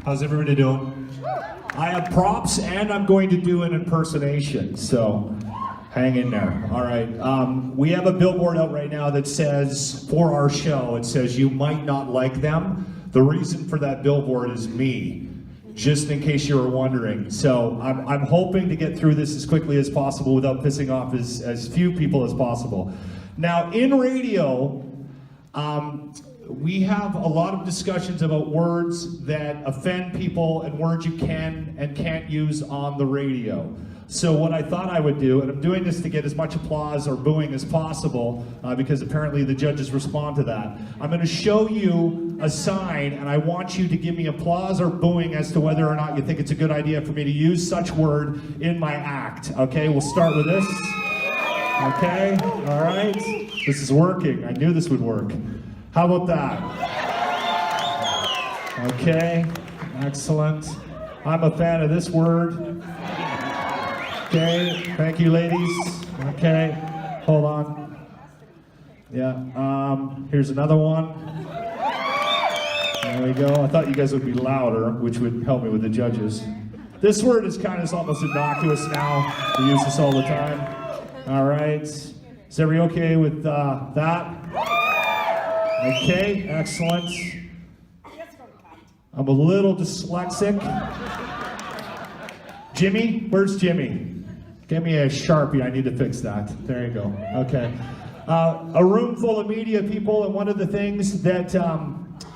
How's everybody doing? I have props and I'm going to do an impersonation, so hang in there. All right, we have a billboard out right now that says, for our show, it says, you might not like them. The reason for that billboard is me, just in case you were wondering. So I'm hoping to get through this as quickly as possible without pissing off as few people as possible. Now, in radio, we have a lot of discussions about words that offend people and words you can and can't use on the radio. So what I thought I would do, and I'm doing this to get as much applause or booing as possible, because apparently the judges respond to that. I'm going to show you a sign, and I want you to give me applause or booing as to whether or not you think it's a good idea for me to use such word in my act. Okay, we'll start with this. Okay, all right. This is working. I knew this would work. How about that? Okay, excellent. I'm a fan of this word. Okay, thank you, ladies. Okay, hold on. Yeah, here's another one. There we go. I thought you guys would be louder, which would help me with the judges. This word is kind of almost innocuous now. We use this all the time. All right. Is everybody okay with that? Okay, excellent. I'm a little dyslexic. Jimmy? Where's Jimmy? Give me a Sharpie, I need to fix that. There you go, okay. A room full of media people, and one of the things that,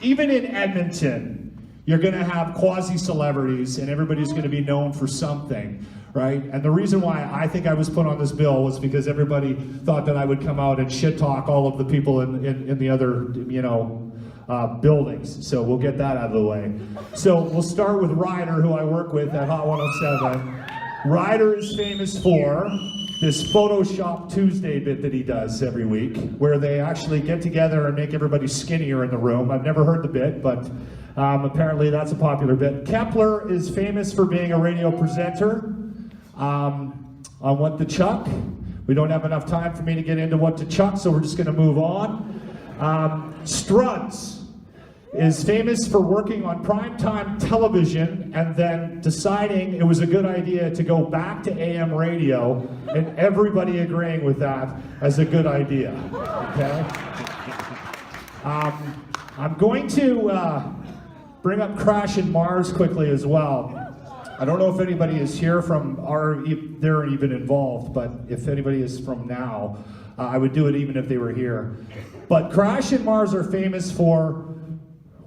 even in Edmonton, you're gonna have quasi-celebrities, and everybody's gonna be known for something, right? And the reason why I think I was put on this bill was because everybody thought that I would come out and shit talk all of the people in the other, you know, buildings. So we'll get that out of the way. So we'll start with Ryder, who I work with at Hot 107. Ryder is famous for this Photoshop Tuesday bit that he does every week, where they actually get together and make everybody skinnier in the room. I've never heard the bit, but apparently that's a popular bit. Kepler is famous for being a radio presenter on What the Chuck. We don't have enough time for me to get into What to Chuck, so we're just gonna move on. Struds is famous for working on primetime television and then deciding it was a good idea to go back to AM radio, and everybody agreeing with that as a good idea, okay? I'm going to bring up Crash and Mars quickly as well. I don't know if anybody is here from they're even involved, but if anybody is from now, I would do it even if they were here. But Crash and Mars are famous for,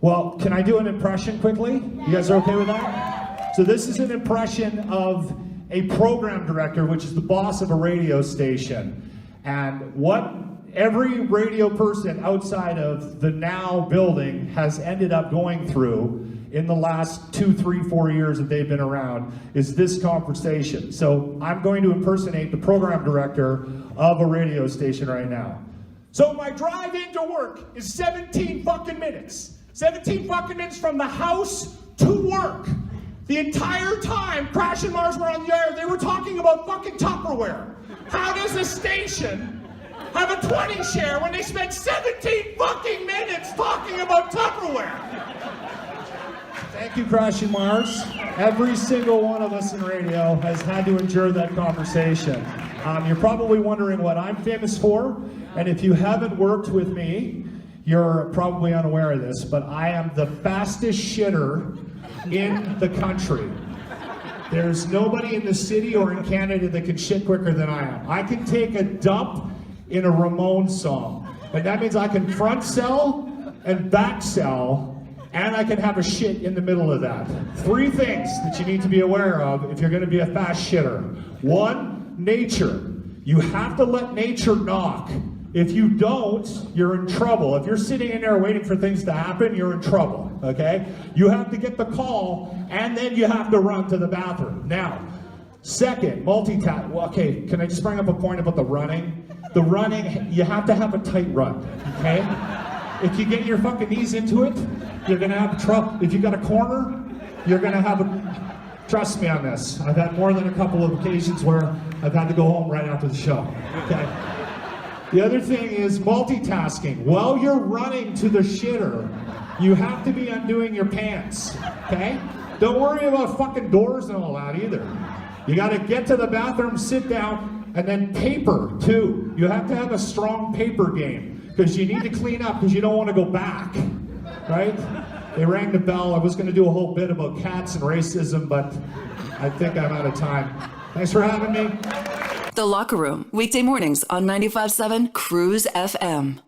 well, can I do an impression quickly? You guys are okay with that? So this is an impression of a program director, which is the boss of a radio station. And what every radio person outside of the Now building has ended up going through in the last 2, 3, 4 years that they've been around is this conversation. So I'm going to impersonate the program director of a radio station right now. So my drive into work is 17 fucking minutes. 17 fucking minutes from the house to work. The entire time Crash and Mars were on the air, they were talking about fucking Tupperware. How does a station have a 20 share when they spent 17 fucking minutes talking about Tupperware? Thank you, Crash and Mars. Every single one of us in radio has had to endure that conversation. You're probably wondering what I'm famous for, and if you haven't worked with me, you're probably unaware of this, but I am the fastest shitter in the country. There's nobody in the city or in Canada that can shit quicker than I am. I can take a dump in a Ramones song, and that means I can front sell and back sell, and I can have a shit in the middle of that. 3 things that you need to be aware of if you're gonna be a fast shitter. 1, nature. You have to let nature knock. If you don't, you're in trouble. If you're sitting in there waiting for things to happen, you're in trouble, okay? You have to get the call, and then you have to run to the bathroom. Now, second, multitask. Well, okay, can I just bring up a point about the running? The running, you have to have a tight run, okay? If you get your fucking knees into it, you're gonna have trouble. If you got a corner, you're gonna have a, trust me on this. I've had more than a couple of occasions where I've had to go home right after the show, okay? The other thing is multitasking. While you're running to the shitter, You have to be undoing your pants, okay? Don't worry about fucking doors and all that either. You gotta get to the bathroom, sit down, and then paper too. You have to have a strong paper game because you need to clean up because you don't want to go back, right? They rang the bell. I was gonna do a whole bit about cats and racism, but I think I'm out of time. Thanks for having me. The Locker Room, weekday mornings on 95.7 Cruise FM.